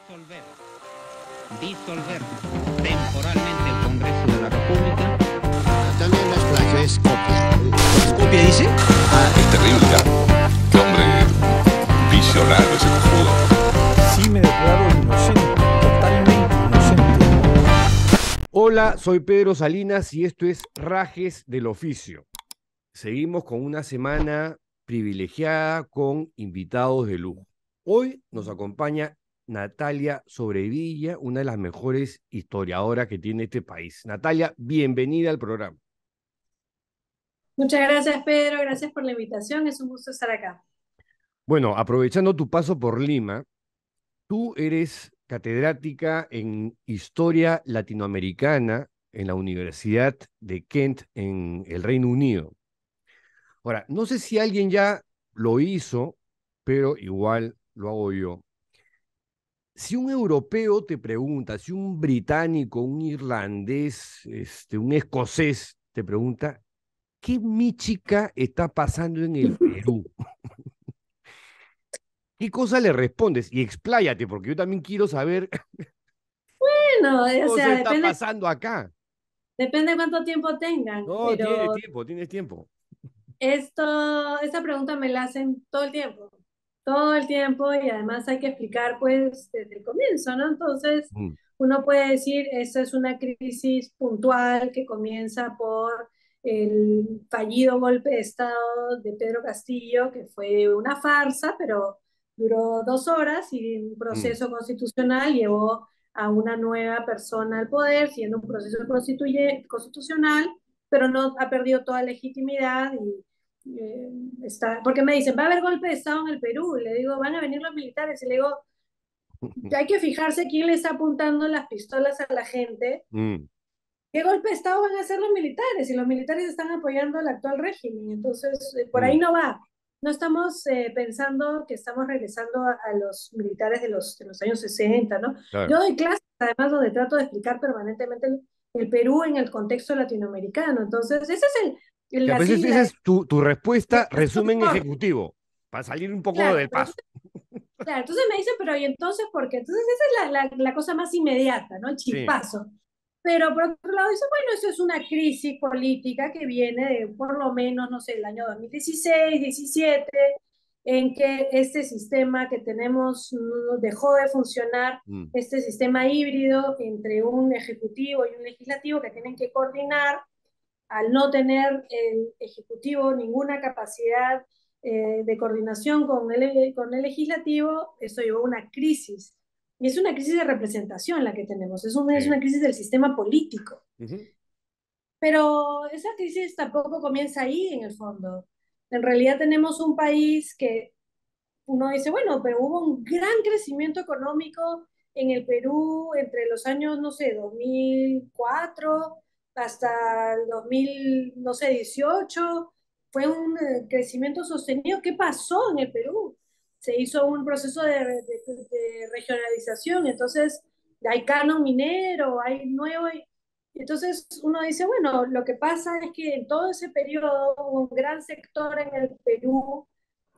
Disolver temporalmente el Congreso de la República. También las plagio es copia. ¿Copia dice? Es terrible, ¿ah? Qué hombre visionario ese cojudo. Sí, me declaro inocente, totalmente inocente. Hola, soy Pedro Salinas y esto es Rajes del Oficio. Seguimos con una semana privilegiada con invitados de lujo. Hoy nos acompaña Natalia Sobrevilla, una de las mejores historiadoras que tiene este país. Natalia, bienvenida al programa. Muchas gracias, Pedro. Gracias por la invitación. Es un gusto estar acá. Bueno, aprovechando tu paso por Lima, tú eres catedrática en Historia Latinoamericana en la Universidad de Kent en el Reino Unido. Ahora, no sé si alguien ya lo hizo, pero igual lo hago yo. Si un europeo te pregunta, si un británico, un irlandés, un escocés te pregunta, ¿qué michica está pasando en el Perú? ¿Qué cosa le respondes? Y expláyate, porque yo también quiero saber Bueno, qué o cosa sea, está pasando acá. depende de cuánto tiempo tengan, No, pero tienes tiempo. esta pregunta me la hacen todo el tiempo, y además hay que explicar pues desde el comienzo, ¿no? Entonces, Mm, uno puede decir, esta es una crisis puntual que comienza por el fallido golpe de Estado de Pedro Castillo, que fue una farsa, pero duró 2 horas, y un mm, proceso constitucional llevó a una nueva persona al poder, siendo un proceso constitucional, pero no ha perdido toda legitimidad porque me dicen, va a haber golpe de Estado en el Perú, y le digo, van a venir los militares, y le digo, hay que fijarse quién le está apuntando las pistolas a la gente. mm. ¿Qué golpe de Estado van a hacer los militares? Y los militares están apoyando al actual régimen, entonces por ahí Mm, no va. No estamos pensando que estamos regresando a los militares de los años 60, ¿no? Yo claro. doy clases, además, donde trato de explicar permanentemente el Perú en el contexto latinoamericano. Entonces, ese es Que a veces así, esa es tu la respuesta, explicación resumen corta. ejecutivo, para salir un poco Claro, del pero paso. claro, entonces me dicen, pero ¿y entonces por qué? Entonces esa es la cosa más inmediata, ¿no? El Sí. chispazo. Pero por otro lado dicen, bueno, eso es una crisis política que viene de por lo menos, no sé, el año 2016, 17, en que este sistema que tenemos dejó de funcionar, Mm, este sistema híbrido entre un ejecutivo y un legislativo que tienen que coordinar. Al no tener el Ejecutivo ninguna capacidad de coordinación con el legislativo, eso llevó a una crisis. Y es una crisis de representación la que tenemos, es una sí. crisis del sistema político. Ujú. Pero esa crisis tampoco comienza ahí en el fondo. En realidad tenemos un país que uno dice, bueno, pero hubo un gran crecimiento económico en el Perú entre los años, no sé, 2004 hasta el 2000, no sé, 18. Fue un crecimiento sostenido. ¿Qué pasó en el Perú? Se hizo un proceso de regionalización, entonces hay canon minero, hay nuevo. Entonces uno dice, bueno, lo que pasa es que en todo ese periodo hubo un gran sector en el Perú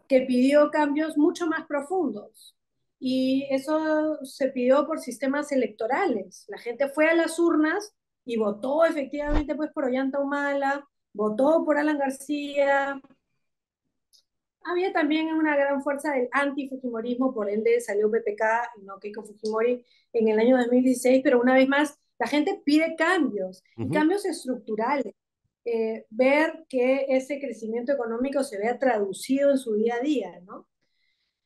que pidió cambios mucho más profundos. Y eso se pidió por sistemas electorales. La gente fue a las urnas y votó efectivamente pues por Ollanta Humala, votó por Alan García. Había también una gran fuerza del antifujimorismo, por ende salió PPK y no Keiko Fujimori en el año 2016, pero una vez más la gente pide cambios, y Ujú. cambios estructurales. Ver que ese crecimiento económico se vea traducido en su día a día, ¿no?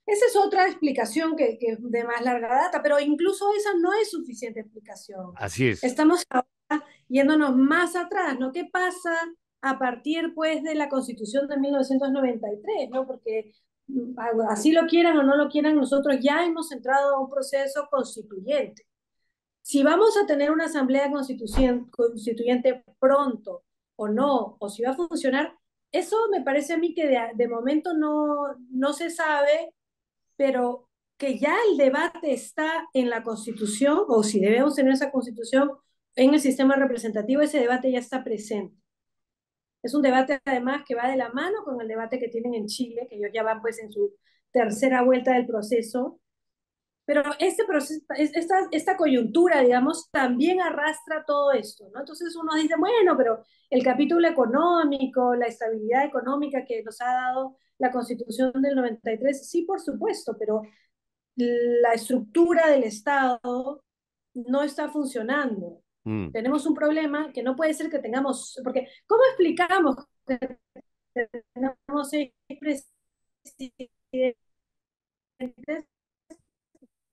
Esa es otra explicación que es de más larga data, pero incluso esa no es suficiente explicación. Así es. Estamos ahora yéndonos más atrás, ¿no? ¿Qué pasa a partir, pues, de la Constitución de 1993, ¿no? Porque así lo quieran o no lo quieran, nosotros ya hemos entrado a un proceso constituyente. Si vamos a tener una asamblea constituyente pronto o no, o si va a funcionar, eso me parece a mí que de momento no se sabe, pero que ya el debate está en la Constitución, o si debemos tener esa Constitución en el sistema representativo, ese debate ya está presente. Es un debate además que va de la mano con el debate que tienen en Chile, que ellos ya van pues en su tercera vuelta del proceso, Pero este proceso, esta coyuntura, digamos, también arrastra todo esto, ¿no? Entonces uno dice, bueno, pero el capítulo económico, la estabilidad económica que nos ha dado la Constitución del 93, sí, por supuesto, pero la estructura del Estado no está funcionando. Mm. Tenemos un problema que no puede ser que tengamos, porque ¿cómo explicamos que tenemos 6 presidentes?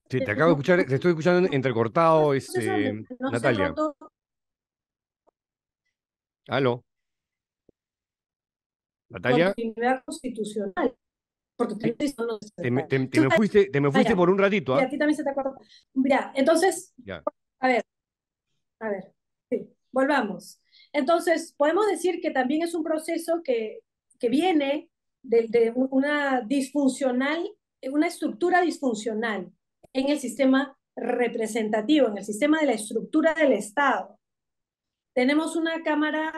Sí, te acabo de escuchar, te estoy escuchando entrecortado, Proceso donde no se ha Natalia. roto ¿Aló? ¿Natalia? continuidad constitucional, porque Sí, no te me fuiste vaya, por un ratito, y ¿ah? a ti también se te acuerda. Ya, entonces, Ya. a ver, sí, volvamos. Entonces, podemos decir que también es un proceso que viene de una disfuncional, una estructura disfuncional en el sistema representativo, en el sistema de la estructura del Estado. Tenemos una cámara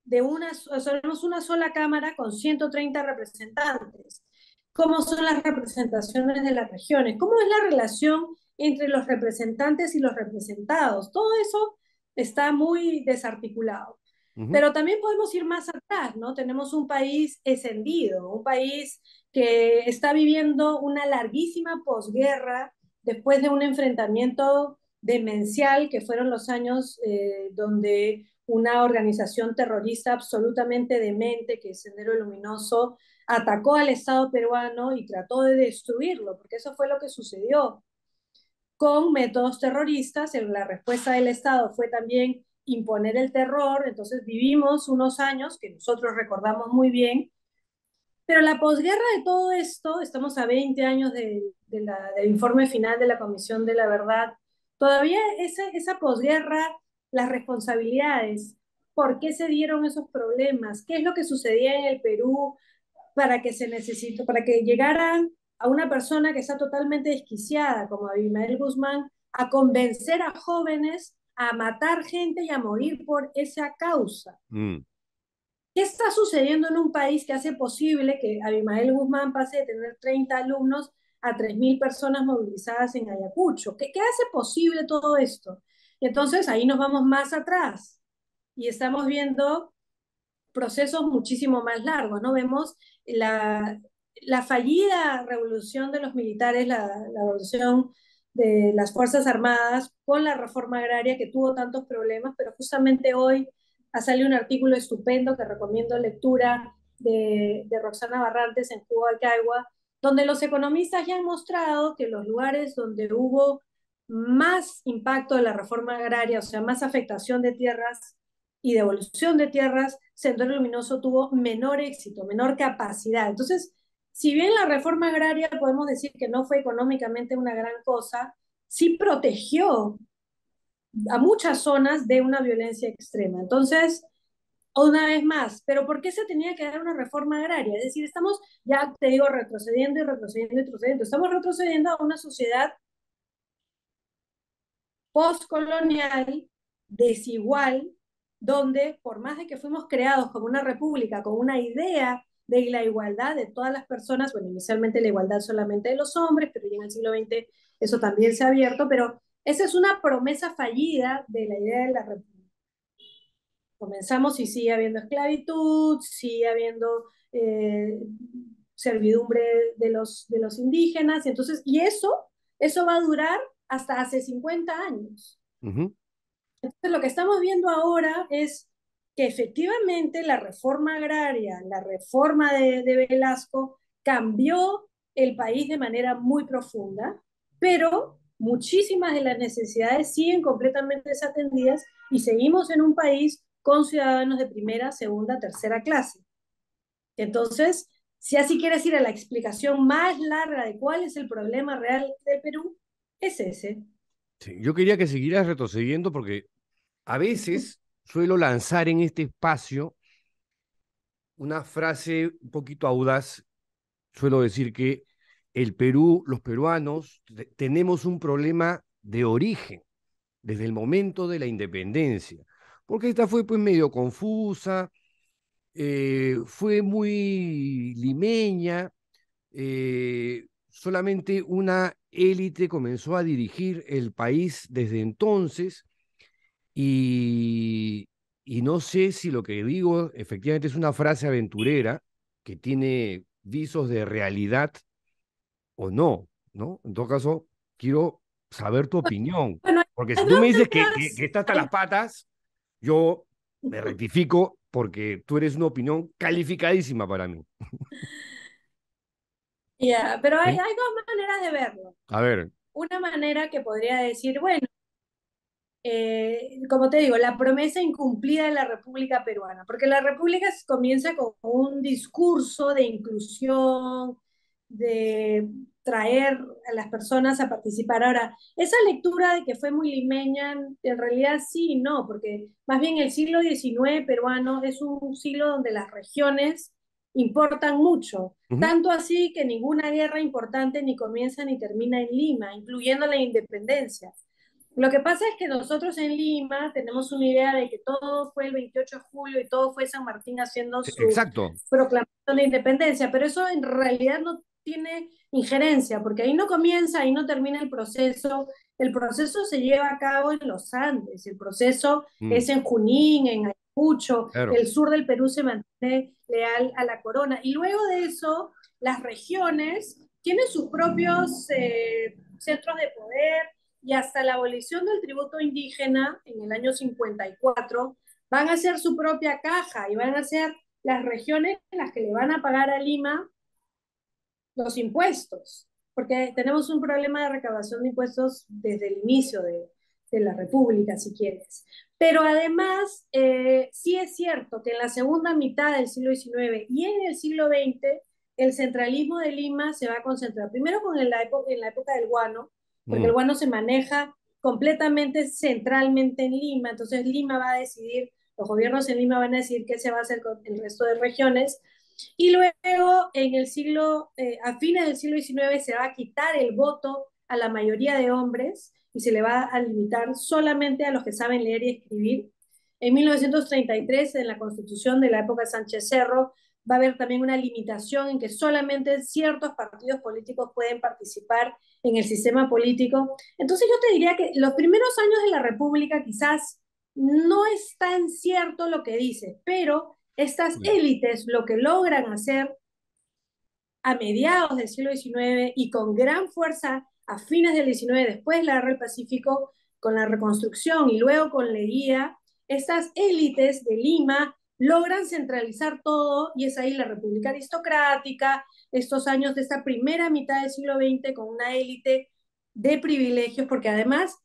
tenemos una sola cámara con 130 representantes. ¿Cómo son las representaciones de las regiones? ¿Cómo es la relación entre los representantes y los representados? Todo eso está muy desarticulado. Ujú. Pero también podemos ir más atrás, ¿no? Tenemos un país escendido, un país que está viviendo una larguísima posguerra después de un enfrentamiento demencial que fueron los años donde una organización terrorista absolutamente demente, que es Sendero Luminoso, atacó al Estado peruano y trató de destruirlo, porque eso fue lo que sucedió con métodos terroristas. La respuesta del Estado fue también imponer el terror, entonces vivimos unos años que nosotros recordamos muy bien, pero la posguerra de todo esto, estamos a 20 años del informe final de la Comisión de la Verdad, todavía esa posguerra, las responsabilidades, por qué se dieron esos problemas, qué es lo que sucedía en el Perú para que se necesitó, para que llegaran a una persona que está totalmente desquiciada, como Abimael Guzmán, a convencer a jóvenes a matar gente y a morir por esa causa. Mm. ¿Qué está sucediendo en un país que hace posible que Abimael Guzmán pase de tener 30 alumnos a 3.000 personas movilizadas en Ayacucho? ¿Qué hace posible todo esto? Y entonces ahí nos vamos más atrás y estamos viendo procesos muchísimo más largos, ¿no? Vemos la fallida revolución de los militares, la revolución de las Fuerzas Armadas con la reforma agraria que tuvo tantos problemas, pero justamente hoy ha salido un artículo estupendo que recomiendo lectura de Roxana Barrantes en Cuba y Caigua, donde los economistas ya han mostrado que los lugares donde hubo más impacto de la reforma agraria, o sea, más afectación de tierras y devolución de tierras, Sendero Luminoso tuvo menor éxito, menor capacidad. Entonces, si bien la reforma agraria podemos decir que no fue económicamente una gran cosa, sí protegió a muchas zonas de una violencia extrema. Entonces, una vez más, ¿pero por qué se tenía que dar una reforma agraria? Es decir, estamos, ya te digo, retrocediendo y retrocediendo y retrocediendo. Estamos retrocediendo a una sociedad postcolonial, desigual, donde por más de que fuimos creados como una república, con una idea de la igualdad de todas las personas, bueno, inicialmente la igualdad solamente de los hombres, pero ya en el siglo XX eso también se ha abierto, pero esa es una promesa fallida de la idea de la república. Comenzamos y sigue habiendo esclavitud, sigue habiendo servidumbre de los indígenas, entonces, y eso va a durar hasta hace 50 años. Ujú. Entonces, lo que estamos viendo ahora es que efectivamente la reforma agraria, la reforma de Velasco, cambió el país de manera muy profunda, pero muchísimas de las necesidades siguen completamente desatendidas y seguimos en un país con ciudadanos de primera, segunda, tercera clase. Entonces, si así quieres ir a la explicación más larga de cuál es el problema real del Perú, es ese. Sí, yo quería que siguieras retrocediendo porque a veces suelo lanzar en este espacio una frase un poquito audaz. Suelo decir que el Perú, los peruanos, tenemos un problema de origen desde el momento de la independencia, porque esta fue pues medio confusa, fue muy limeña, solamente una élite comenzó a dirigir el país desde entonces y, y no sé si lo que digo efectivamente es una frase aventurera que tiene visos de realidad o no, ¿no? En todo caso, quiero saber tu opinión, Bueno, porque hay si tú dos me dices maneras, que está hasta las patas, yo me rectifico porque tú eres una opinión calificadísima para mí. ya, pero ¿Sí? hay dos maneras de verlo. A ver, Una manera que podría decir, bueno, como te digo, la promesa incumplida de la República Peruana, porque la República comienza con un discurso de inclusión, de traer a las personas a participar. Ahora, esa lectura de que fue muy limeña, en realidad sí y no, porque más bien el siglo XIX peruano es un siglo donde las regiones importan mucho, ujú, tanto así que ninguna guerra importante ni comienza ni termina en Lima, incluyendo la independencia. Lo que pasa es que nosotros en Lima tenemos una idea de que todo fue el 28 de julio y todo fue San Martín haciendo su exacto. proclamación de independencia, pero eso en realidad no tiene injerencia, porque ahí no comienza, ahí no termina el proceso se lleva a cabo en los Andes, el proceso Mm, es en Junín, en Ayacucho, claro. el sur del Perú se mantiene leal a la corona, y luego de eso las regiones tienen sus propios centros de poder, y hasta la abolición del tributo indígena en el año 54, van a hacer su propia caja y van a ser las regiones las que le van a pagar a Lima los impuestos, porque tenemos un problema de recaudación de impuestos desde el inicio de la República, si quieres. Pero además, sí es cierto que en la segunda mitad del siglo XIX y en el siglo XX, el centralismo de Lima se va a concentrar primero en la época del guano, porque el Mm, guano se maneja completamente centralmente en Lima, entonces Lima va a decidir, los gobiernos en Lima van a decidir qué se va a hacer con el resto de regiones, y luego, a fines del siglo XIX, se va a quitar el voto a la mayoría de hombres y se le va a limitar solamente a los que saben leer y escribir. En 1933, en la constitución de la época de Sánchez Cerro, va a haber también una limitación en que solamente ciertos partidos políticos pueden participar en el sistema político. Entonces yo te diría que los primeros años de la República quizás no es tan cierto lo que dice, pero estas ya. élites lo que logran hacer a mediados del siglo XIX y con gran fuerza a fines del XIX, después de la Guerra del Pacífico, con la reconstrucción y luego con Leguía, estas élites de Lima logran centralizar todo y es ahí la República Aristocrática, estos años de esta primera mitad del siglo XX con una élite de privilegios, porque además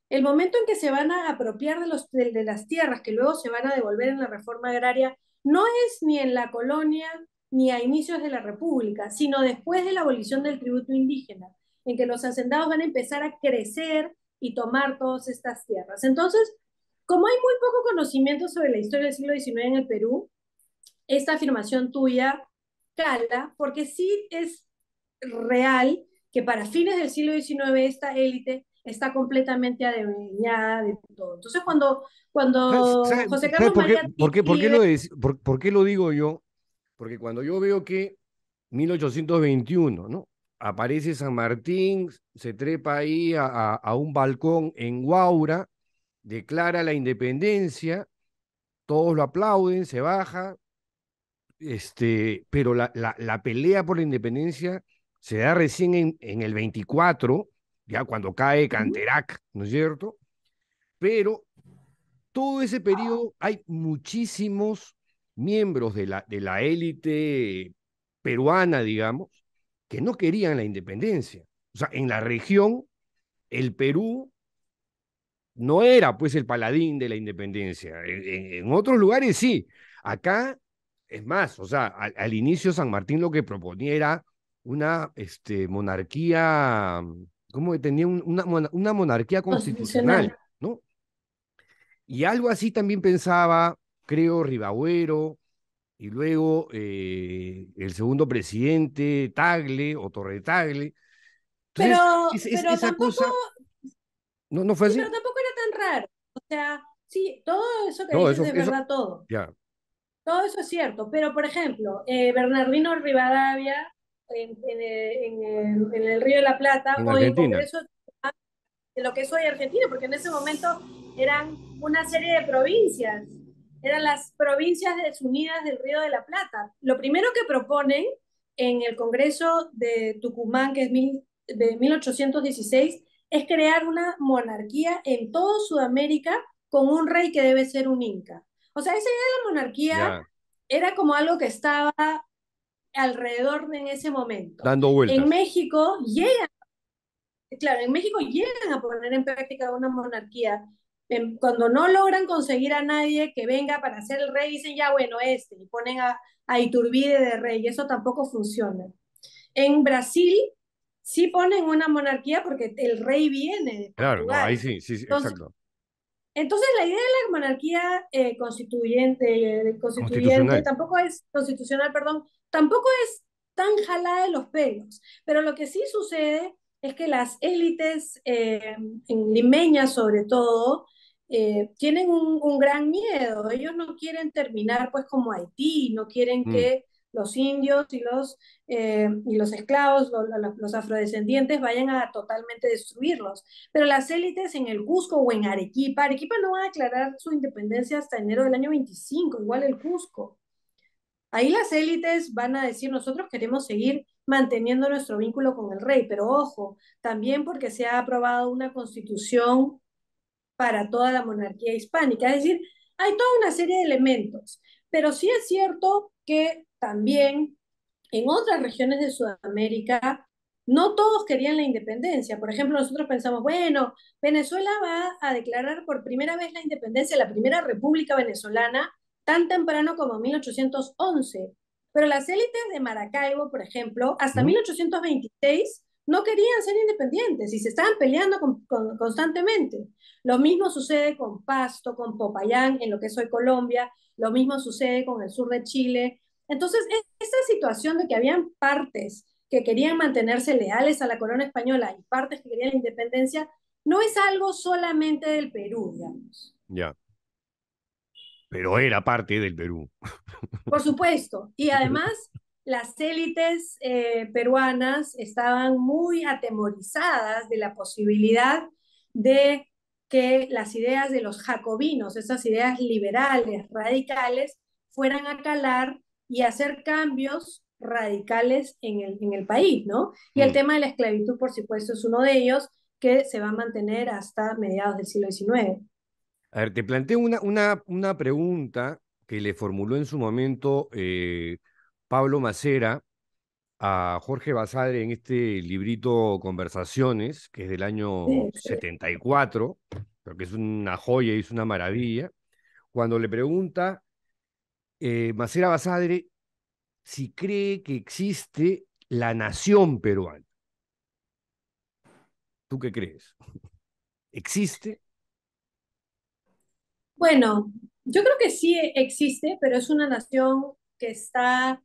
el momento en que se van a apropiar de las tierras que luego se van a devolver en la reforma agraria no es ni en la colonia ni a inicios de la República, sino después de la abolición del tributo indígena, en que los hacendados van a empezar a crecer y tomar todas estas tierras. Entonces, como hay muy poco conocimiento sobre la historia del siglo XIX en el Perú, esta afirmación tuya cala, porque sí es real que para fines del siglo XIX esta élite está completamente adueñada de todo. Entonces, cuando José ¿Sabes Carlos María escribe, por qué lo digo yo? Porque cuando yo veo que 1821, ¿no? Aparece San Martín, se trepa ahí a un balcón en Huaura, declara la independencia, todos lo aplauden, se baja, pero la pelea por la independencia se da recién en el 24, ya cuando cae Canterac, ¿no es cierto? Pero todo ese periodo hay muchísimos miembros de la élite peruana, digamos, que no querían la independencia. O sea, en la región, el Perú no era pues el paladín de la independencia. En otros lugares sí. Acá, es más, o sea, al inicio San Martín lo que proponía era una monarquía, como que tenía una monarquía constitucional. constitucional, ¿no? Y algo así también pensaba, creo, Ribagüero, y luego el segundo presidente, Tagle o Torre Tagle. Pero, Entonces, pero esa tampoco, cosa, ¿no, no fue sí, pero así? tampoco era tan raro. O sea, sí, todo eso que No, dices es verdad, todo. ya. Todo eso es cierto. Pero, por ejemplo, Bernardino Rivadavia en el Río de la Plata En o en Argentina. Congreso de lo que es hoy Argentina, porque en ese momento eran una serie de provincias, eran las provincias desunidas del Río de la Plata. Lo primero que proponen en el Congreso de Tucumán, que es de 1816, es crear una monarquía en toda Sudamérica con un rey que debe ser un inca. O sea, esa idea de la monarquía Ya, era como algo que estaba alrededor en ese momento. dando En vueltas. México llegan, claro, en México llegan a poner en práctica una monarquía. Cuando no logran conseguir a nadie que venga para ser el rey, dicen ya, bueno, y ponen a Iturbide de rey, y eso tampoco funciona. En Brasil sí ponen una monarquía porque el rey viene de Claro, no, ahí Portugal. sí, sí, sí, Entonces, exacto. entonces la idea de la monarquía constituyente Constitucional. tampoco es constitucional, perdón, tampoco es tan jalada de los pelos, pero lo que sí sucede es que las élites en limeñas sobre todo tienen un gran miedo. Ellos no quieren terminar pues como Haití, no quieren Mm, que los indios y los esclavos, los afrodescendientes vayan a totalmente destruirlos. Pero las élites en el Cusco o en Arequipa, Arequipa no va a declarar su independencia hasta enero del año 25, igual el Cusco. Ahí las élites van a decir, nosotros queremos seguir manteniendo nuestro vínculo con el rey, pero ojo, también porque se ha aprobado una constitución para toda la monarquía hispánica. Es decir, hay toda una serie de elementos, pero sí es cierto que también en otras regiones de Sudamérica no todos querían la independencia. Por ejemplo, nosotros pensamos, bueno, Venezuela va a declarar por primera vez la independencia, la primera república venezolana, tan temprano como 1811. Pero las élites de Maracaibo, por ejemplo, hasta ujú. 1826 no querían ser independientes y se estaban peleando constantemente. Lo mismo sucede con Pasto, con Popayán, en lo que es hoy Colombia, lo mismo sucede con el sur de Chile. Entonces, esta situación de que habían partes que querían mantenerse leales a la corona española y partes que querían la independencia, no es algo solamente del Perú, digamos. Ya, pero era parte del Perú. Por supuesto. Y además, las élites peruanas estaban muy atemorizadas de la posibilidad de que las ideas de los jacobinos, esas ideas liberales, radicales, fueran a calar y hacer cambios radicales en el país, ¿no? Y el Mm. tema de la esclavitud, por supuesto, es uno de ellos que se va a mantener hasta mediados del siglo XIX. A ver, te planteo una pregunta que le formuló en su momento Pablo Macera a Jorge Basadre en este librito Conversaciones, que es del año Sí, sí. 74, pero que es una joya y es una maravilla, cuando le pregunta Macera Basadre si cree que existe la nación peruana. ¿Tú qué crees? ¿Existe? Bueno, yo creo que sí existe, pero es una nación que está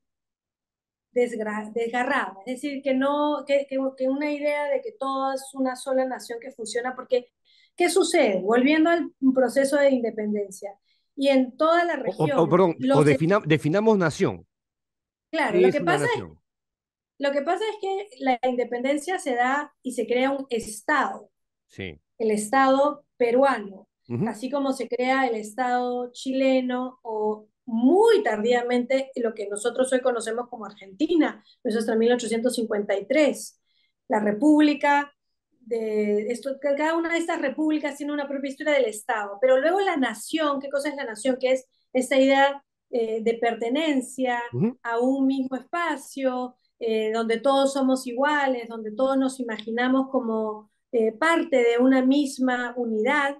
desgarrada. Es decir, que no, que una idea de que todo es una sola nación que funciona, porque ¿qué sucede? Volviendo al proceso de independencia y en toda la región, Perdón, definamos nación. claro, ¿Qué es una nación? lo que pasa es que la independencia se da y se crea un Estado, Sí. el Estado peruano, Ujú. así como se crea el Estado chileno o muy tardíamente lo que nosotros hoy conocemos como Argentina, eso hasta 1853. La República, cada una de estas repúblicas tiene una propia historia del Estado, pero luego la nación, ¿qué cosa es la nación? Que es esta idea de pertenencia Ujú. a un mismo espacio, donde todos somos iguales, donde todos nos imaginamos como parte de una misma unidad.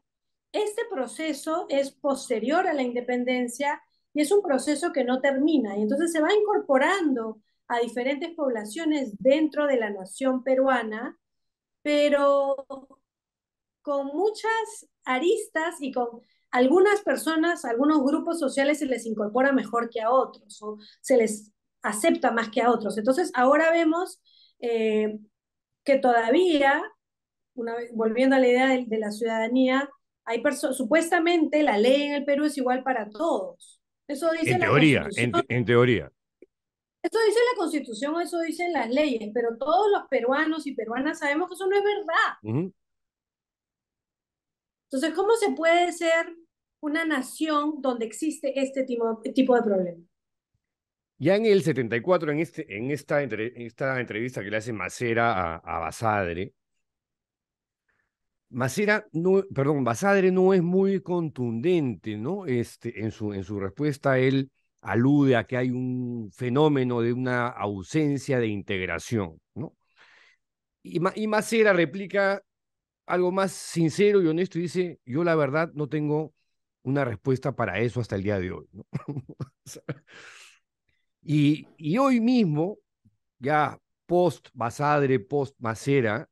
Este proceso es posterior a la independencia y es un proceso que no termina y entonces se va incorporando a diferentes poblaciones dentro de la nación peruana, pero con muchas aristas y con algunas personas, algunos grupos sociales se les incorpora mejor que a otros o se les acepta más que a otros. Entonces ahora vemos que todavía volviendo a la idea de la ciudadanía, supuestamente la ley en el Perú es igual para todos. Eso dice En la teoría, Constitución. en teoría. Eso dice la Constitución, eso dicen las leyes, pero todos los peruanos y peruanas sabemos que eso no es verdad. Ujú. Entonces, ¿cómo se puede ser una nación donde existe este tipo de problema? Ya en el 74, en esta entrevista que le hace Macera a Basadre, Basadre no es muy contundente, ¿no? En su respuesta, él alude a que hay un fenómeno de una ausencia de integración, ¿no? Y Macera replica algo más sincero y honesto y dice, yo la verdad no tengo una respuesta para eso hasta el día de hoy, ¿no? O sea, y hoy mismo, ya post Basadre, post Macera,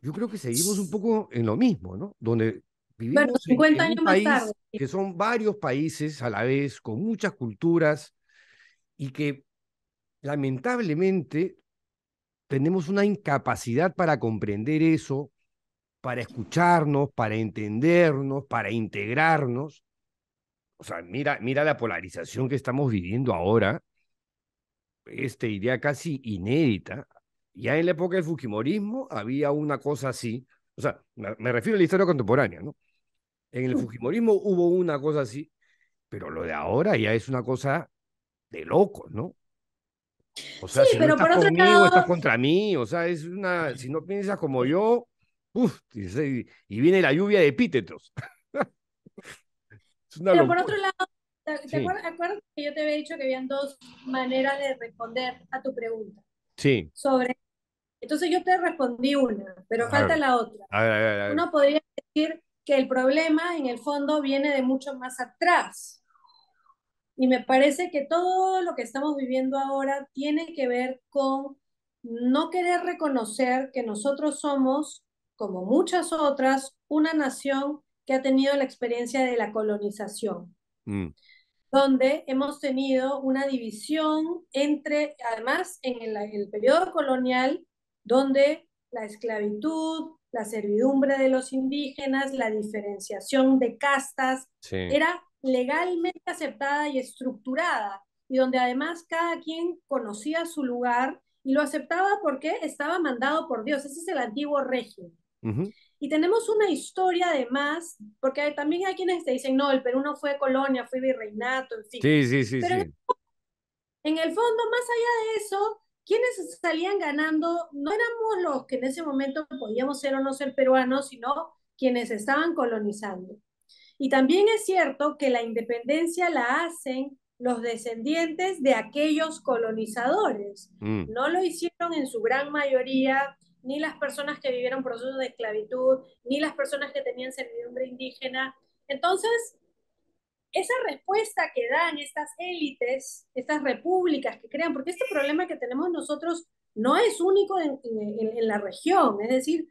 yo creo que seguimos un poco en lo mismo, ¿no? Donde Bueno, vivimos 50 en un años más tarde. país que son varios países a la vez, con muchas culturas, y que lamentablemente tenemos una incapacidad para comprender eso, para escucharnos, para entendernos, para integrarnos. O sea, mira la polarización que estamos viviendo ahora, idea casi inédita. Ya en la época del Fujimorismo había una cosa así, o sea, me refiero a la historia contemporánea, ¿no? En el Fujimorismo hubo una cosa así, pero lo de ahora ya es una cosa de locos, ¿no? O Sí, sea, si no pero estás por otro conmigo, estás lado, contra mí, o sea, si no piensas como yo, uff, y viene la lluvia de epítetos. Es una pero por locura. otro lado, ¿te Sí, acuerdas que yo te había dicho que habían dos maneras de responder a tu pregunta sí. sobre... Entonces yo te respondí una, pero A falta ver, la otra. a ver, a ver, a ver. Uno podría decir que el problema en el fondo viene de mucho más atrás. Y me parece que todo lo que estamos viviendo ahora tiene que ver con no querer reconocer que nosotros somos, como muchas otras, una nación que ha tenido la experiencia de la colonización, Mm, donde hemos tenido una división entre, además, en el periodo colonial, donde la esclavitud, la servidumbre de los indígenas, la diferenciación de castas, sí. era legalmente aceptada y estructurada, y donde además cada quien conocía su lugar y lo aceptaba porque estaba mandado por Dios. Ese es el antiguo régimen. Ujú. Y tenemos una historia además, porque también hay quienes te dicen, no, el Perú no fue colonia, fue virreinato, en fin. Sí, sí, sí, Pero sí. en el fondo, más allá de eso, quienes salían ganando no éramos los que en ese momento podíamos ser o no ser peruanos, sino quienes estaban colonizando. Y también es cierto que la independencia la hacen los descendientes de aquellos colonizadores. Mm, No lo hicieron en su gran mayoría ni las personas que vivieron procesos de esclavitud, ni las personas que tenían servidumbre indígena. Entonces, esa respuesta que dan estas élites, estas repúblicas que crean, porque este problema que tenemos nosotros no es único en la región, es decir,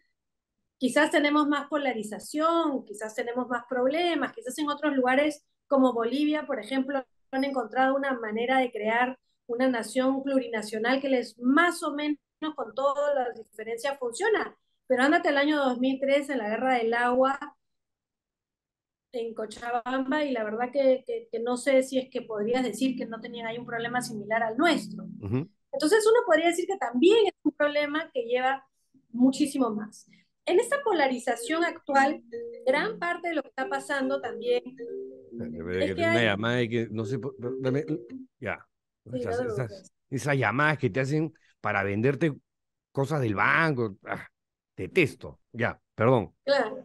quizás tenemos más polarización, quizás tenemos más problemas, quizás en otros lugares como Bolivia, por ejemplo, han encontrado una manera de crear una nación plurinacional que les más o menos con todas las diferencias funciona. Pero ándate el año 2003 en la Guerra del Agua en Cochabamba y la verdad que no sé si es que podrías decir que no tenían ahí un problema similar al nuestro. ujú. Entonces uno podría decir que también es un problema que lleva muchísimo más. En esta polarización actual, gran parte de lo que está pasando también Espera, es que que tengo una hay... llamada y que no sé, ya. Sí, no te preocupes. Esas llamadas que te hacen para venderte cosas del banco. Detesto. Ya, perdón. Claro.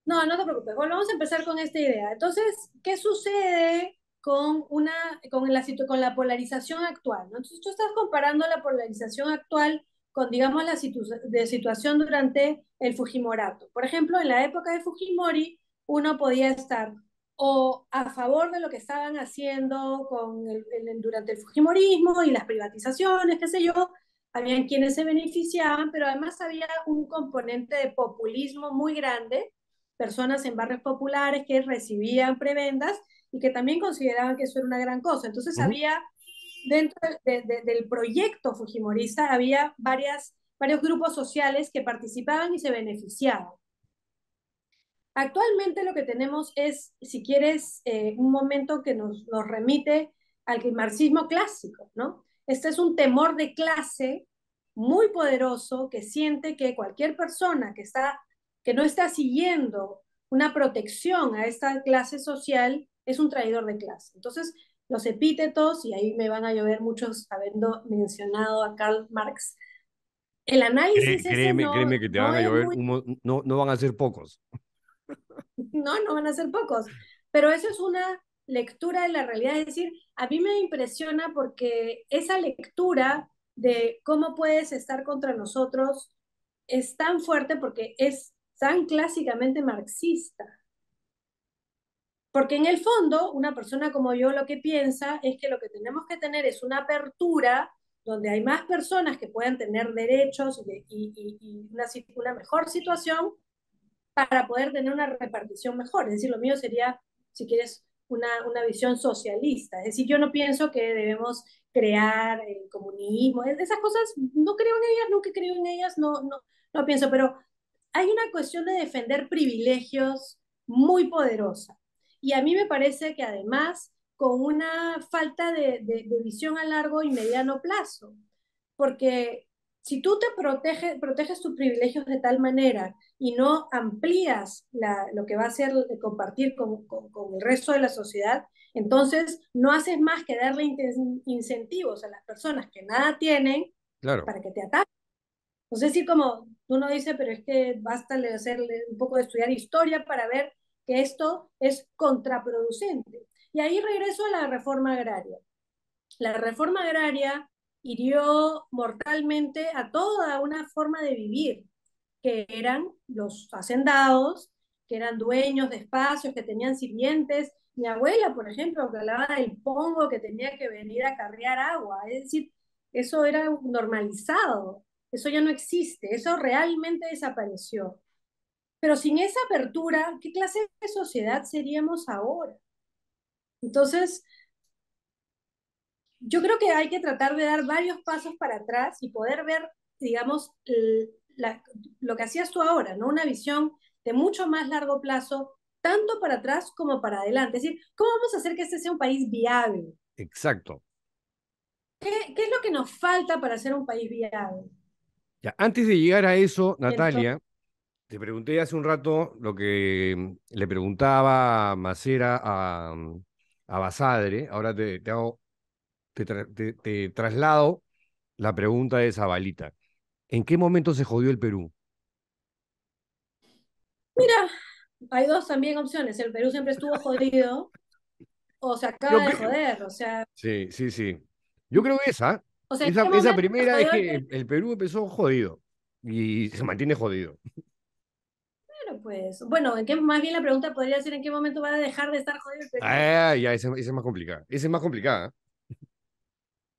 No, no te preocupes. Bueno, vamos a empezar con esta idea. Entonces, ¿qué sucede con la polarización actual? ¿No? Entonces, tú estás comparando la polarización actual con, digamos, de situación durante el Fujimorato. Por ejemplo, en la época de Fujimori, uno podía estar o a favor de lo que estaban haciendo durante el Fujimorismo y las privatizaciones, qué sé yo, habían quienes se beneficiaban, pero además había un componente de populismo muy grande, personas en barrios populares que recibían prebendas y que también consideraban que eso era una gran cosa. Entonces Ujú. había, dentro del proyecto fujimorista, había varios grupos sociales que participaban y se beneficiaban. Actualmente lo que tenemos es, si quieres, un momento que nos remite al marxismo clásico, ¿no? Este es un temor de clase muy poderoso que siente que cualquier persona que no está siguiendo una protección a esta clase social es un traidor de clase. Entonces, los epítetos, y ahí me van a llover muchos habiendo mencionado a Karl Marx, el análisis ese Créeme que te no van a es llover, muy, no, no van a ser pocos. no van a ser pocos, pero eso es una lectura de la realidad, es decir, a mí me impresiona porque esa lectura de cómo puedes estar contra nosotros es tan fuerte porque es tan clásicamente marxista. Porque en el fondo, una persona como yo lo que piensa es que lo que tenemos que tener es una apertura donde hay más personas que puedan tener derechos y una mejor situación para poder tener una repartición mejor. Es decir, lo mío sería, si quieres, una visión socialista. Es decir, yo no pienso que debemos crear el comunismo. Esas cosas no creo en ellas, nunca creo en ellas, no pienso, pero hay una cuestión de defender privilegios muy poderosa. Y a mí me parece que además con una falta de visión a largo y mediano plazo. Porque si tú proteges tus privilegios de tal manera y no amplías lo que va a ser compartir con el resto de la sociedad, entonces no haces más que darle incentivos a las personas que nada tienen Claro. para que te ataquen. No sé si como uno dice, pero es que basta hacerle un poco de estudiar historia para ver que esto es contraproducente. Y ahí regreso a la reforma agraria. La reforma agraria hirió mortalmente a toda una forma de vivir, que eran los hacendados, que eran dueños de espacios, que tenían sirvientes. Mi abuela, por ejemplo, que hablaba del pongo que tenía que venir a carrear agua, es decir, eso era normalizado, eso ya no existe, eso realmente desapareció. Pero sin esa apertura, ¿qué clase de sociedad seríamos ahora? Entonces, yo creo que hay que tratar de dar varios pasos para atrás y poder ver, digamos, lo que hacías tú ahora, ¿no? Una visión de mucho más largo plazo, tanto para atrás como para adelante. Es decir, ¿cómo vamos a hacer que este sea un país viable? Exacto. ¿Qué es lo que nos falta para ser un país viable? Ya, antes de llegar a eso, Entonces, Natalia, te pregunté hace un rato lo que le preguntaba Macera a Basadre. Ahora te traslado la pregunta de Zabalita. ¿En qué momento se jodió el Perú? mira, hay dos también opciones. El Perú siempre estuvo jodido o se Yo acaba de creo. joder, o sea, Sí, sí, sí. Yo creo que esa, ¿en esa, qué esa momento se primera es jodió el que Perú? el Perú empezó jodido y se mantiene jodido. Bueno, pues, bueno, más bien la pregunta podría ser en qué momento va a dejar de estar jodido el Perú. Ah, ya, esa es más complicada. Esa es más complicada.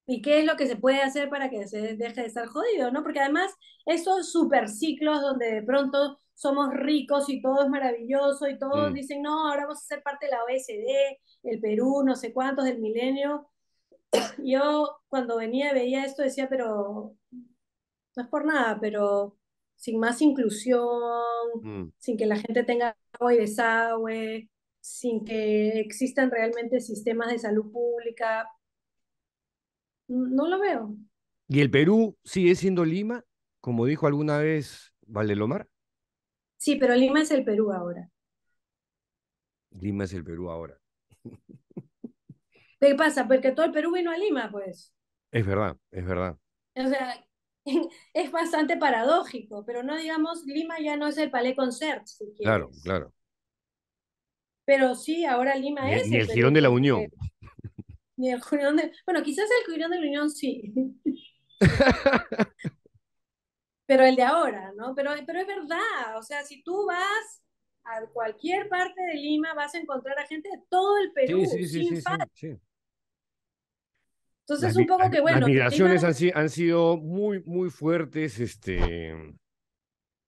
¿Y qué es lo que se puede hacer para que se deje de estar jodido, ¿no? Porque además esos superciclos donde de pronto somos ricos y todo es maravilloso y todos Mm. dicen, no, ahora vamos a ser parte de la OECD, el Perú, no sé cuántos del milenio. Yo cuando venía veía esto decía, pero no es por nada, pero sin más inclusión, Mm. sin que la gente tenga agua y desagüe, sin que existan realmente sistemas de salud pública, no lo veo. ¿Y el Perú sigue siendo Lima, como dijo alguna vez Valdelomar? Sí, pero Lima es el Perú ahora. Lima es el Perú ahora. ¿Qué pasa? Porque todo el Perú vino a Lima, pues. Es verdad, es verdad. O sea, es bastante paradójico, pero no digamos, Lima ya no es el Palais Concert, si Claro, quieres. claro. Pero sí, ahora Lima es Ni el el Girón Perú, de la porque Unión. ni el Jurón de... Bueno, quizás el Jurón de la Unión sí, pero el de ahora, ¿no? Pero es verdad, o sea, si tú vas a cualquier parte de Lima, vas a encontrar a gente de todo el Sí, Perú, sí, sí, sin sí, falta. sí, sí. Entonces, un poco que, Las bueno, que Lima... migraciones han sido muy, muy fuertes,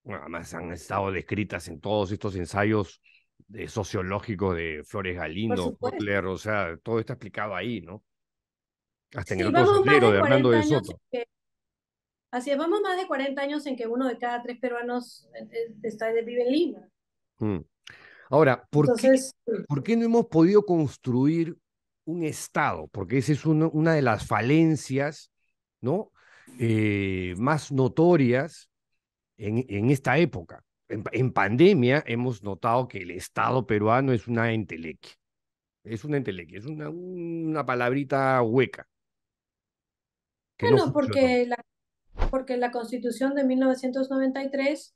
bueno, además han estado descritas en todos estos ensayos sociológicos de Flores Por Galindo, supuesto. Kotler, o sea, todo está explicado ahí, ¿no? Hasta en el Sí, otro vamos más Sendero de de Hernando 40 de años Soto. así es, vamos más de 40 años en que uno de cada tres peruanos vive en Lima. Mm. Ahora, Entonces, ¿por qué no hemos podido construir un Estado, porque esa es una de las falencias, ¿no? Más notorias en esta época. En pandemia hemos notado que el Estado peruano es una entelequia. Es una entelequia, es una palabrita hueca que no Bueno, funcionó. porque la Constitución de 1993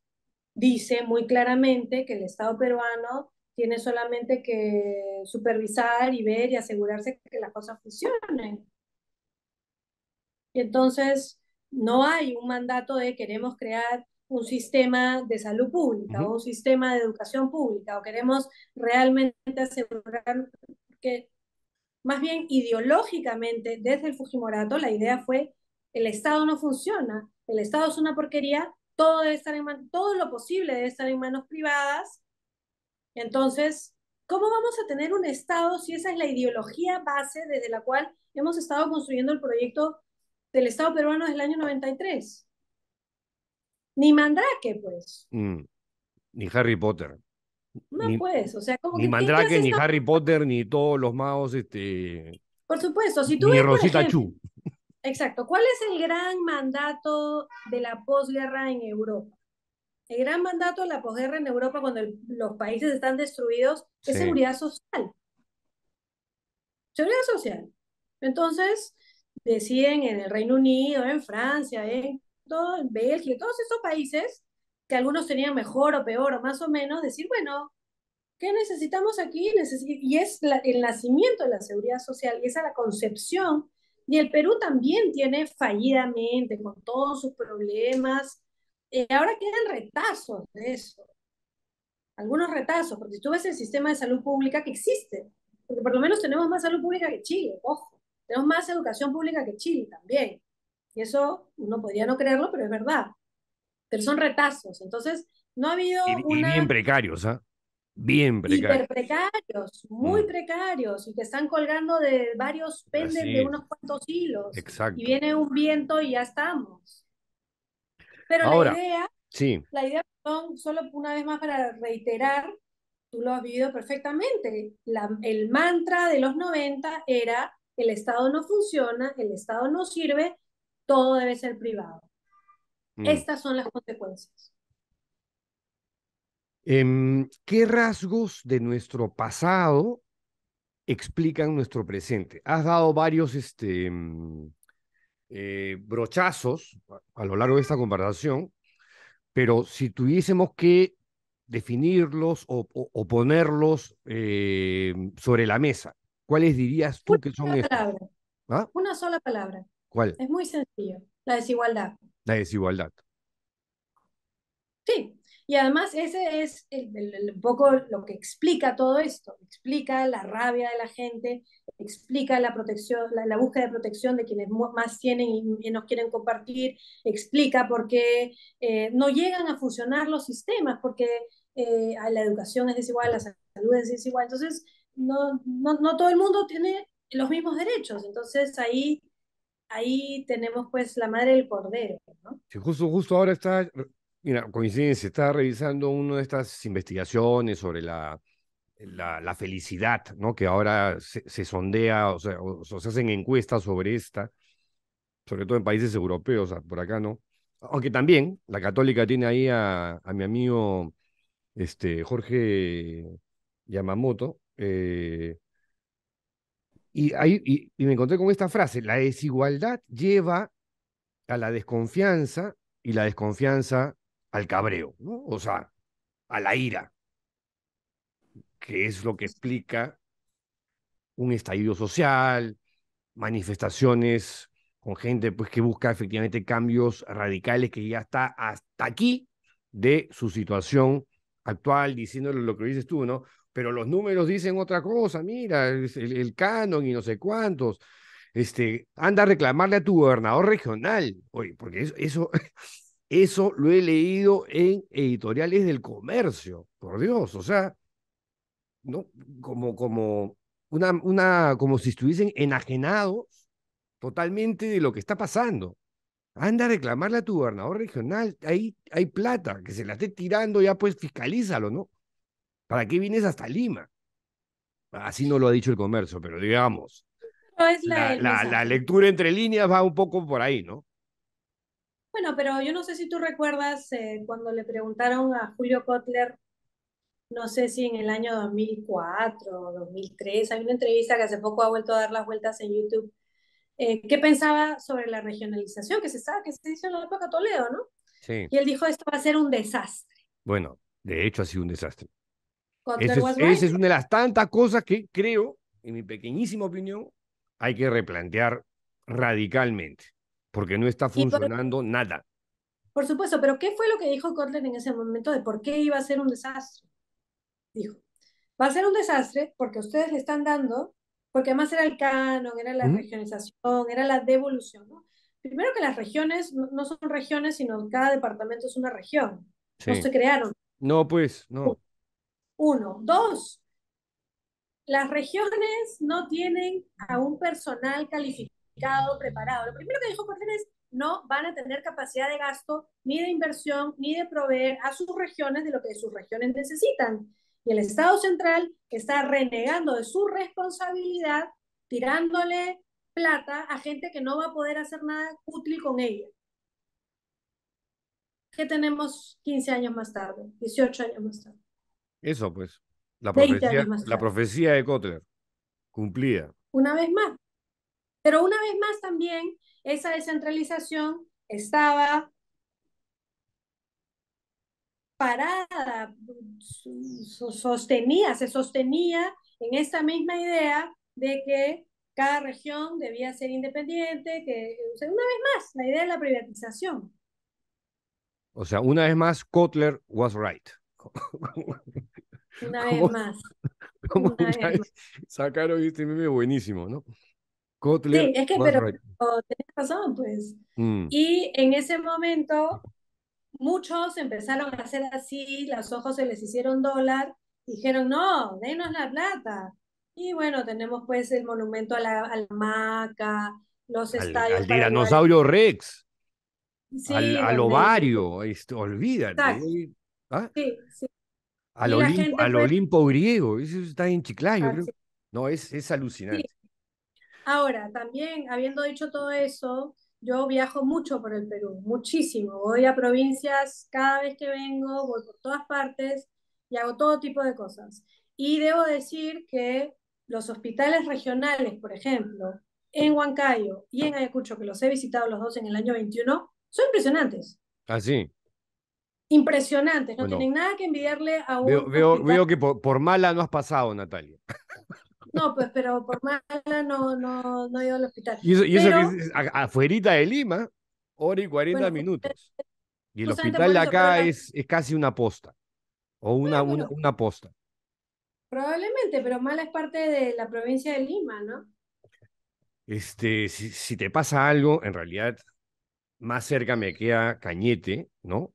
dice muy claramente que el Estado peruano tiene solamente que supervisar y ver y asegurarse que las cosas funcionen. Y entonces no hay un mandato de queremos crear un sistema de salud pública Ujú. o un sistema de educación pública o queremos realmente asegurar que más bien ideológicamente desde el Fujimorato la idea fue el Estado no funciona, el Estado es una porquería, todo debe estar todo lo posible debe estar en manos privadas. Entonces, ¿cómo vamos a tener un Estado si esa es la ideología base desde la cual hemos estado construyendo el proyecto del Estado peruano desde el año 93? Ni Mandrake, pues. Mm, Ni Harry Potter, No, ni, pues. O sea, como ni que, ¿qué clase Mandrake, de ni Estado? Harry Potter, ni todos los magos, Por supuesto, si tú ni ves, por Rosita Chu. ejemplo, exacto, ¿cuál es el gran mandato de la posguerra en Europa? El gran mandato de la posguerra en Europa cuando los países están destruidos es Sí. seguridad social. Seguridad social. Entonces, deciden en el Reino Unido, en Francia, en Bélgica, todos esos países, que algunos tenían mejor o peor o más o menos, decir, bueno, ¿qué necesitamos aquí? Y es el nacimiento de la seguridad social y esa es la concepción. Y el Perú también tiene fallidamente, con todos sus problemas, ahora quedan retazos de eso, algunos retazos, porque si tú ves el sistema de salud pública que existe, porque por lo menos tenemos más salud pública que Chile, ojo, tenemos más educación pública que Chile también. Y eso uno podría no creerlo, pero es verdad. Pero son retazos. Entonces, no ha habido Y bien una precarios, ¿ah? Bien hiper precarios. precarios, muy Mm, precarios, y que están colgando de varios, penden Así de es, unos cuantos hilos, y exacto. viene un viento y ya estamos. Pero Ahora, sí, la idea, perdón, solo una vez más para reiterar, tú lo has vivido perfectamente. El mantra de los 90 era, el Estado no funciona, el Estado no sirve, todo debe ser privado. mm. Estas son las consecuencias. ¿Qué rasgos de nuestro pasado explican nuestro presente? Has dado varios brochazos a lo largo de esta conversación, pero si tuviésemos que definirlos o ponerlos sobre la mesa, ¿cuáles dirías tú que son Una estos? palabra, ¿Ah? una sola palabra. ¿Cuál? Es muy sencillo, la desigualdad. La desigualdad. Sí, y además ese es un poco lo que explica todo esto, explica la rabia de la gente, explica la protección, la búsqueda de protección de quienes más tienen y menos quieren compartir, explica por qué no llegan a funcionar los sistemas, porque la educación es desigual, la salud es desigual, entonces no todo el mundo tiene los mismos derechos, entonces ahí tenemos pues la madre del cordero, ¿no? Si justo ahora está, mira, coincidencia, está revisando una de estas investigaciones sobre la felicidad, ¿no? Que ahora se sondea, o se hacen encuestas sobre esta, sobre todo en países europeos, por acá, ¿no? Aunque también la Católica tiene ahí a mi amigo Jorge Yamamoto, y me encontré con esta frase: la desigualdad lleva a la desconfianza y la desconfianza al cabreo, ¿no? O sea, a la ira, que es lo que explica un estallido social, manifestaciones con gente pues, que busca efectivamente cambios radicales, que ya está hasta aquí de su situación actual, diciéndole lo que dices tú, ¿no? Pero los números dicen otra cosa, mira, el canon y no sé cuántos. Anda a reclamarle a tu gobernador regional, oye, porque eso lo he leído en editoriales del comercio, por Dios, o sea, ¿no? Como si estuviesen enajenados totalmente de lo que está pasando. Anda a reclamarle a tu gobernador regional, ahí hay plata, que se la esté tirando, ya pues fiscalízalo, ¿no? ¿Para qué vienes hasta Lima? Así no lo ha dicho el comercio, pero digamos, Pero es la, el la, la mensaje. lectura entre líneas va un poco por ahí, ¿no? Bueno, pero yo no sé si tú recuerdas cuando le preguntaron a Julio Kotler, no sé si en el año 2004 o 2003, hay una entrevista que hace poco ha vuelto a dar las vueltas en YouTube, qué pensaba sobre la regionalización que se hizo en la época Toledo, ¿no? Sí. Y él dijo, esto va a ser un desastre. Bueno, de hecho ha sido un desastre. Kotler was Esa right. es una de las tantas cosas que creo, en mi pequeñísima opinión, hay que replantear radicalmente, porque no está Y funcionando nada. por supuesto, pero ¿qué fue lo que dijo Kotler en ese momento de por qué iba a ser un desastre? Dijo, va a ser un desastre porque ustedes le están dando, porque además era el canon, era la ¿Mm? regionalización, era la devolución, ¿no? Primero que las regiones no son regiones, sino cada departamento es una región. No Sí. se crearon. No, pues, no. Uno. Dos, las regiones no tienen a un personal calificado, preparado. Lo primero que dijo Cortés es, no van a tener capacidad de gasto, ni de inversión, ni de proveer a sus regiones de lo que sus regiones necesitan. Y el Estado central está renegando de su responsabilidad, tirándole plata a gente que no va a poder hacer nada útil con ella. ¿Qué tenemos 15 años más tarde, 18 años más tarde, Eso, pues. 20 años más La tarde? profecía de Kotler, cumplida. Una vez más. Pero una vez más también esa descentralización estaba parada, se sostenía en esta misma idea de que cada región debía ser independiente, que, o sea, una vez más, la idea de la privatización. O sea, una vez más, Kotler was right. Una vez ¿Cómo, más, cómo una otra vez más. vez sacaron este meme buenísimo, ¿no? Kotler Sí, es que, was right. pero tenés razón, pues. Mm. Y en ese momento muchos empezaron a hacer así, los ojos se les hicieron dólar, dijeron, no, denos la plata. Y bueno, tenemos pues el monumento a la hamaca, los estadios Al para llevar. tiranosaurio Rex, Sí, al donde. ovario, olvídate. Exacto, ¿Ah? sí, sí. Y la gente Al pues. Olimpo griego, eso está en Chiclayo, creo. Así, No, es sí. alucinante. Ahora, también habiendo dicho todo eso, yo viajo mucho por el Perú, muchísimo. Voy a provincias cada vez que vengo, voy por todas partes y hago todo tipo de cosas. Y debo decir que los hospitales regionales, por ejemplo, en Huancayo y en Ayacucho, que los he visitado los dos en el año 21, son impresionantes. Ah, sí. Impresionantes, no Bueno, tienen nada que envidiarle a un hospital. veo que por mala no has pasado, Natalia. No, pues, pero por mala no he ido al hospital. Y eso que Pero, es afuerita de Lima, hora y 40 bueno, minutos. Y el justamente hospital por de eso, pero acá también. es casi una posta, o Bueno, una posta. probablemente, pero Mala es parte de la provincia de Lima, ¿no? Si te pasa algo, en realidad más cerca me queda Cañete, ¿no?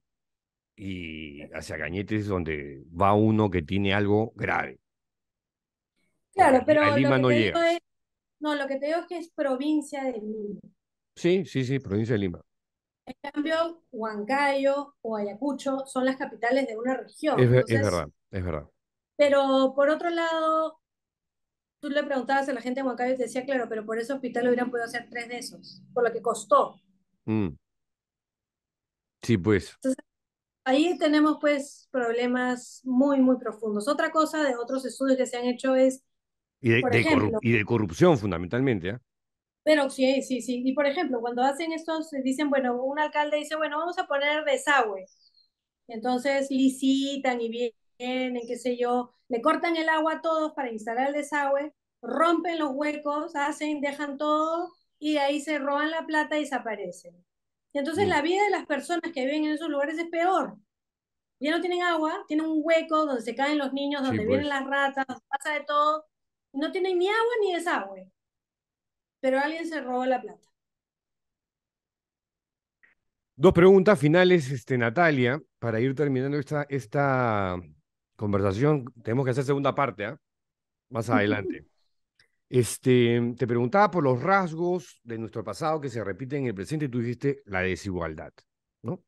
Y hacia Cañete es donde va uno que tiene algo grave, porque Claro, a pero lo Lima que no te digo es, llegas. no, lo que te digo es que es provincia de Lima. Sí, sí, sí, provincia de Lima. En cambio, Huancayo o Ayacucho son las capitales de una región. Es Entonces, verdad, es verdad. pero por otro lado, tú le preguntabas a la gente de Huancayo y te decía, claro, pero por ese hospital hubieran podido hacer tres de esos, por lo que costó. Mm, sí, pues. Entonces, ahí tenemos pues problemas muy, muy profundos. Otra cosa de otros estudios que se han hecho es, por ejemplo, Y de corrupción, fundamentalmente, ¿ah? pero sí, sí, sí. Y por ejemplo, cuando hacen estos, dicen, bueno, un alcalde dice, bueno, vamos a poner desagüe. Entonces licitan y vienen, qué sé yo, le cortan el agua a todos para instalar el desagüe, rompen los huecos, hacen, dejan todo y de ahí se roban la plata y desaparecen. Y entonces Mm, la vida de las personas que viven en esos lugares es peor. Ya no tienen agua, tienen un hueco donde se caen los niños, sí, donde vienen pues. las ratas, donde pasa de todo. No tienen ni agua ni desagüe, pero alguien se robó la plata. Dos preguntas finales, Natalia, para ir terminando esta conversación. Tenemos que hacer segunda parte, ¿ah? Más adelante. Te preguntaba por los rasgos de nuestro pasado que se repiten en el presente y tú dijiste la desigualdad, ¿no?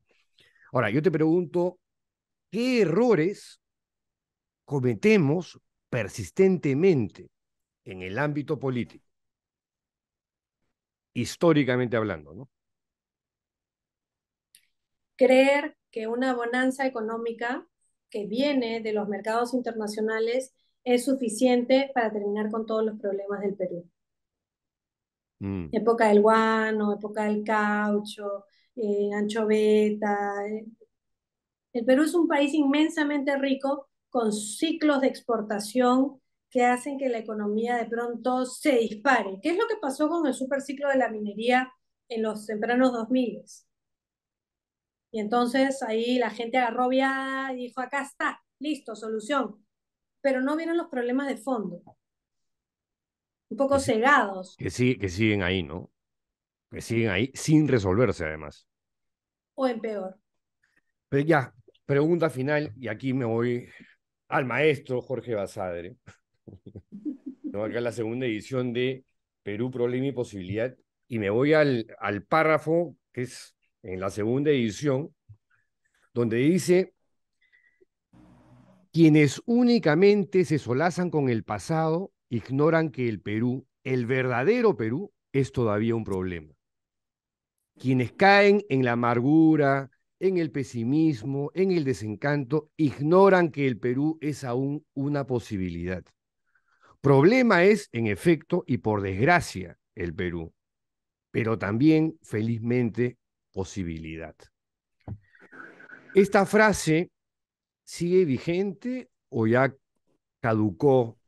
Ahora, yo te pregunto, ¿qué errores cometemos persistentemente en el ámbito político, históricamente hablando, ¿no? Creer que una bonanza económica que viene de los mercados internacionales es suficiente para terminar con todos los problemas del Perú. Mm. Época del guano, época del caucho, anchoveta. El Perú es un país inmensamente rico con ciclos de exportación que hacen que la economía de pronto se dispare. ¿Qué es lo que pasó con el superciclo de la minería en los tempranos 2000? Y entonces ahí la gente agarró viada y dijo, acá está, listo, solución. Pero no vieron los problemas de fondo, un Que, poco sí- cegados que siguen ahí, ¿no? Que siguen ahí sin resolverse, además. o en peor. Pero ya, pregunta final, y aquí me voy al maestro Jorge Basadre. ¿No? Acá es la segunda edición de Perú, Problema y Posibilidad, y me voy al párrafo que es en la segunda edición, donde dice: quienes únicamente se solazan con el pasado ignoran que el Perú, el verdadero Perú, es todavía un problema. Quienes caen en la amargura, en el pesimismo, en el desencanto, ignoran que el Perú es aún una posibilidad. Problema es, en efecto, y por desgracia, el Perú, pero también, felizmente, posibilidad. ¿Esta frase sigue vigente o ya caducó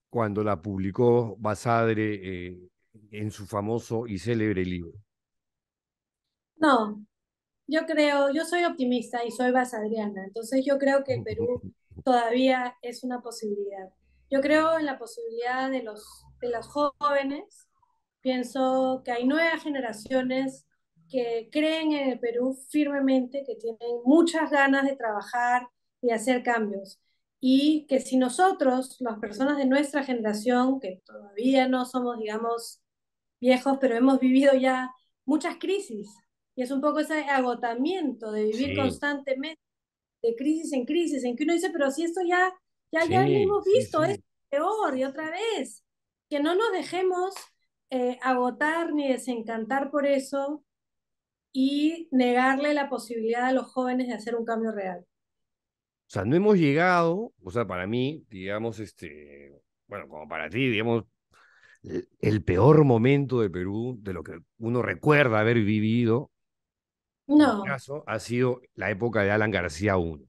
cuando la publicó Basadre en su famoso y célebre libro? No, yo creo, yo soy optimista y soy basadriana, entonces yo creo que el Perú todavía es una posibilidad. Yo creo en la posibilidad de los jóvenes. Pienso que hay nuevas generaciones que creen en el Perú firmemente, que tienen muchas ganas de trabajar y hacer cambios. Y que si nosotros, las personas de nuestra generación, que todavía no somos, digamos, viejos, pero hemos vivido ya muchas crisis, y es un poco ese agotamiento de vivir Sí, constantemente, de crisis, en que uno dice, pero si esto ya lo sí, hemos sí, visto, es sí. peor y otra vez. Que no nos dejemos agotar ni desencantar por eso y negarle la posibilidad a los jóvenes de hacer un cambio real. O sea, no hemos llegado, o sea, para mí, digamos, bueno, como para ti, digamos, el peor momento de Perú, de lo que uno recuerda haber vivido, en mi No, caso, ha sido la época de Alan García I.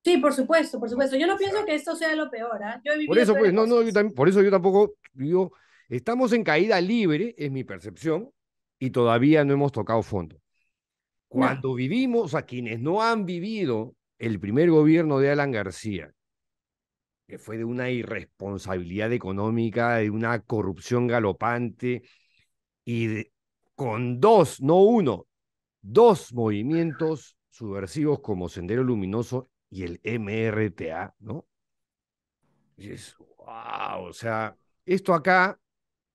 sí, por supuesto, por ¿No? supuesto. Yo no O pienso sea, que esto sea lo peor, ¿ah? Yo he por vivido eso, pues, peores no, no, cosas. por eso yo tampoco digo, estamos en caída libre, es mi percepción, y todavía no hemos tocado fondo. No. Cuando vivimos, a quienes no han vivido el primer gobierno de Alan García, que fue de una irresponsabilidad económica, de una corrupción galopante, y con dos, no uno, dos movimientos subversivos como Sendero Luminoso y el MRTA, ¿no? Y es, wow, o sea, esto acá,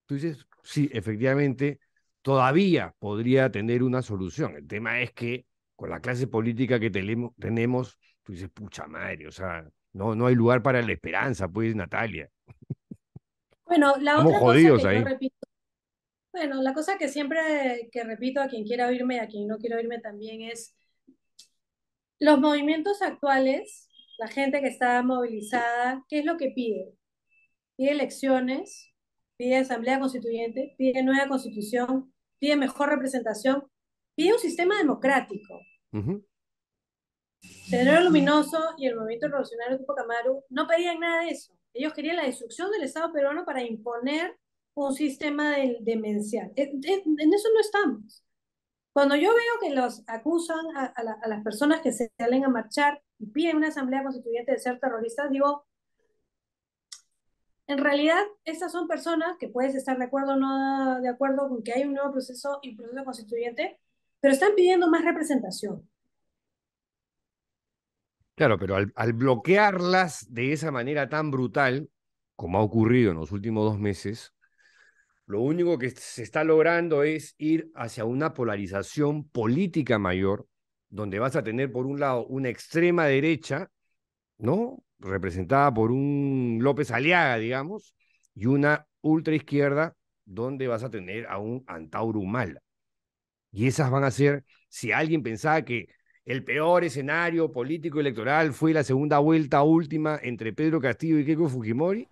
tú dices, sí, efectivamente, todavía podría tener una solución. El tema es que con la clase política que tenemos, tú dices, pucha madre, o sea, no, no hay lugar para la esperanza, pues, Natalia. Bueno, la Estamos otra cosa jodidos que yo ahí. repito, bueno, la cosa que siempre que repito a quien quiera oírme y a quien no quiera oírme también es los movimientos actuales, la gente que está movilizada, ¿qué es lo que pide? Pide elecciones, pide asamblea constituyente, pide nueva constitución, pide mejor representación, pide un sistema democrático. Ujú. Sendero Luminoso y el Movimiento Revolucionario Tupac Amaru no pedían nada de eso. Ellos querían la destrucción del Estado peruano para imponer un sistema demencial. En eso no estamos. Cuando yo veo que los acusan a las personas que se salen a marchar y piden una asamblea constituyente de ser terroristas, digo, en realidad estas son personas que puedes estar de acuerdo o no de acuerdo con que hay un nuevo proceso y proceso constituyente, pero están pidiendo más representación. Claro, pero al bloquearlas de esa manera tan brutal, como ha ocurrido en los últimos 2 meses, lo único que se está logrando es ir hacia una polarización política mayor, donde vas a tener, por un lado, una extrema derecha, ¿no? Representada por un López Aliaga, digamos, y una ultraizquierda donde vas a tener a un Antauro Humala. Y esas van a ser, si alguien pensaba que el peor escenario político electoral fue la segunda vuelta última entre Pedro Castillo y Keiko Fujimori,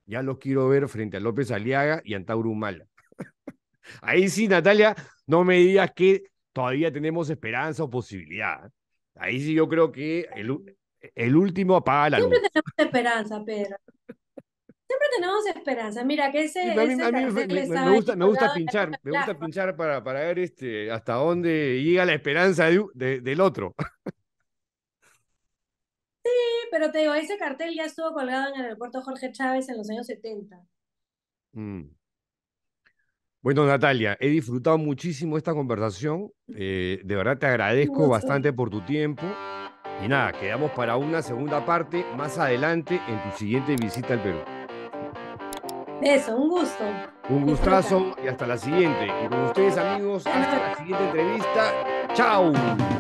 ya los quiero ver frente a López Aliaga y Antauro Humala. Ahí sí, Natalia, no me digas que todavía tenemos esperanza o posibilidad. Ahí sí yo creo que el último apaga la Siempre luz. tenemos esperanza, Pedro. Siempre tenemos esperanza. Mira que Sí, pero ese a mí cartel estaba allí me gusta colgado en la pinchar, Luna me del gusta Agua. pinchar para ver hasta dónde llega la esperanza del otro. Sí, pero te digo, ese cartel ya estuvo colgado en el aeropuerto Jorge Chávez en los años 70. Mm. Bueno, Natalia, he disfrutado muchísimo esta conversación. De verdad te Un agradezco gusto. bastante por tu tiempo. Y nada, quedamos para una segunda parte más adelante en tu siguiente visita al Perú. Eso, un gusto. Un Disfruta. gustazo y hasta la siguiente. Y con ustedes, amigos, hasta la siguiente entrevista. ¡Chao!